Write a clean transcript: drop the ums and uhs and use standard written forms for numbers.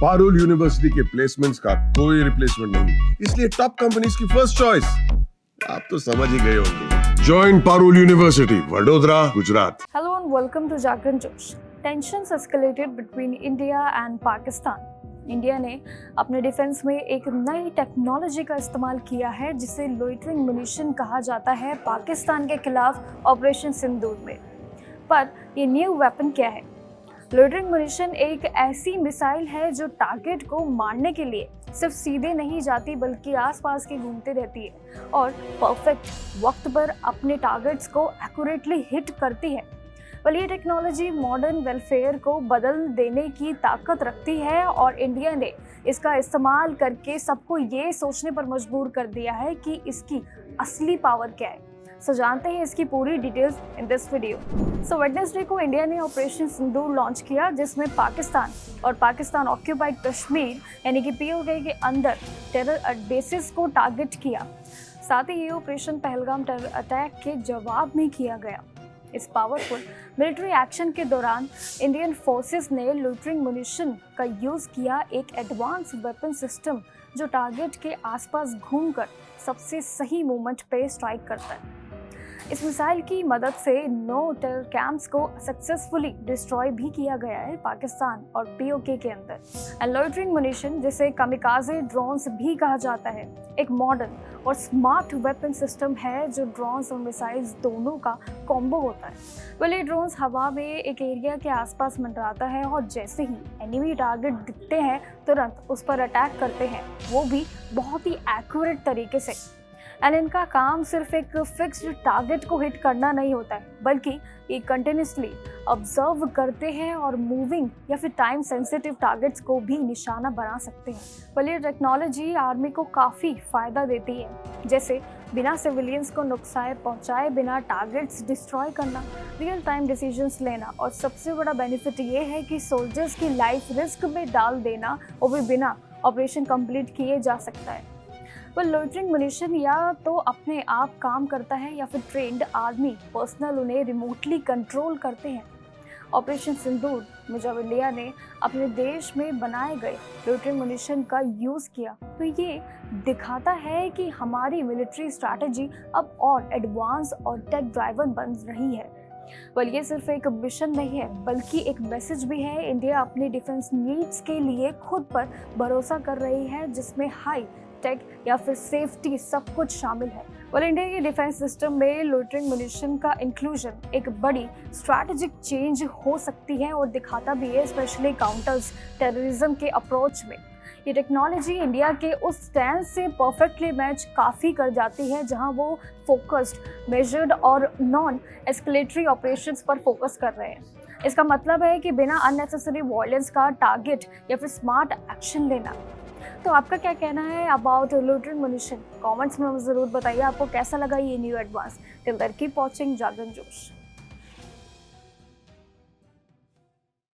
Parul university के placements का कोई रिप्लेसमेंट नहीं, इसलिए टॉप कंपनीज की फर्स्ट चॉइस। आप तो समझ ही गए होंगे। Join Parul university, Vadodara, Gujarat. Hello and welcome to Jagran Josh. Tensions escalated between India and Pakistan. India ने अपने डिफेंस में एक नई टेक्नोलॉजी का इस्तेमाल किया है जिसे लोइटरिंग म्यूनिशन कहा जाता है पाकिस्तान के खिलाफ ऑपरेशन सिंदूर में। पर ये न्यू वेपन क्या है? लोइटरिंग म्यूनिशन एक ऐसी मिसाइल है जो टारगेट को मारने के लिए सिर्फ सीधे नहीं जाती बल्कि आसपास के घूमते रहती है और परफेक्ट वक्त पर अपने टारगेट्स को एक्यूरेटली हिट करती है। well, ये टेक्नोलॉजी मॉडर्न वेलफेयर को बदल देने की ताकत रखती है और इंडिया ने इसका इस्तेमाल करके सबको ये सोचने पर मजबूर कर दिया है कि इसकी असली पावर क्या है। सो जानते हैं इसकी पूरी details in this video. So Wednesday को इंडिया ने ऑपरेशन सिंदूर लॉन्च किया जिसमें पाकिस्तान और पाकिस्तान ऑक्यूपाइड कश्मीर यानी कि पीओके के अंदर टेरर बेसिस को टारगेट किया। साथ ही ये ऑपरेशन पहलगाम टेरर अटैक के जवाब में किया गया। इस पावरफुल मिलिट्री एक्शन के दौरान इंडियन फोर्सेस ने लोइटरिंग म्यूनिशन का यूज़ किया, एक एडवांस वेपन सिस्टम जो टारगेट के आसपास घूमकर सबसे सही मूवमेंट पे स्ट्राइक करता है। इस मिसाइल की मदद से 9 टेरर कैंप्स को सक्सेसफुली डिस्ट्रॉय भी किया गया है पाकिस्तान और पीओके के अंदर। एंड लोइटरिंग म्यूनिशन जिसे कामिकाजे ड्रोन्स भी कहा जाता है, एक मॉडर्न और स्मार्ट वेपन सिस्टम है जो ड्रोन्स और मिसाइल्स दोनों का कॉम्बो होता है। ये ड्रोन्स हवा में एक एरिया के आसपास मंडराता है और जैसे ही एनिमी टारगेट दिखते हैं तुरंत उस पर अटैक करते हैं, वो भी बहुत ही एक्यूरेट तरीके से। एंड इनका काम सिर्फ एक फिक्स्ड टारगेट को हिट करना नहीं होता है बल्कि ये कंटिन्यूसली ऑब्जर्व करते हैं और मूविंग या फिर टाइम सेंसिटिव टारगेट्स को भी निशाना बना सकते हैं। ये टेक्नोलॉजी आर्मी को काफ़ी फ़ायदा देती है, जैसे बिना सिविलियंस को नुकसान पहुंचाए बिना टारगेट्स डिस्ट्रॉय करना, रियल टाइम डिसीजंस लेना और सबसे बड़ा बेनिफिट ये है कि सोल्जर्स की लाइफ रिस्क में डाल देना वो भी बिना ऑपरेशन कंप्लीट किए जा सकता है। लोइटरिंग म्यूनिशन या तो अपने आप काम करता है या फिर ट्रेंड आर्मी पर्सनल उन्हें रिमोटली कंट्रोल करते हैं। ऑपरेशन सिंदूर में जब इंडिया ने अपने देश में बनाए गए लोइटरिंग म्यूनिशन का यूज़ किया तो ये दिखाता है कि हमारी मिलिट्री स्ट्रैटेजी अब और एडवांस और टेक ड्राइवन बन रही है। ये सिर्फ एक मिशन नहीं है बल्कि एक मैसेज भी है। इंडिया अपनी डिफेंस नीड्स के लिए खुद पर भरोसा कर रही है जिसमें हाई टेक या फिर सेफ्टी सब कुछ शामिल है। इंडिया के डिफेंस सिस्टम में लोइटरिंग म्यूनिशन का इंक्लूजन एक बड़ी स्ट्रैटेजिक चेंज हो सकती है और दिखाता भी है, स्पेशली काउंटर्स टेररिज्म के अप्रोच में। ये टेक्नोलॉजी इंडिया के उस स्टैंड से परफेक्टली मैच काफ़ी कर जाती है जहां वो फोकस्ड, मेजर्ड और नॉन एस्केलेटरी ऑपरेशंस पर फोकस कर रहे हैं। इसका मतलब है कि बिना अननेसेसरी वॉयलेंस का टारगेट या फिर स्मार्ट एक्शन लेना। तो आपका क्या कहना है अबाउट लोइटरिंग म्यूनिशन? कमेंट्स में ज़रूर बताइए आपको कैसा लगा ये new advance. Till then keep watching Jagran जोश।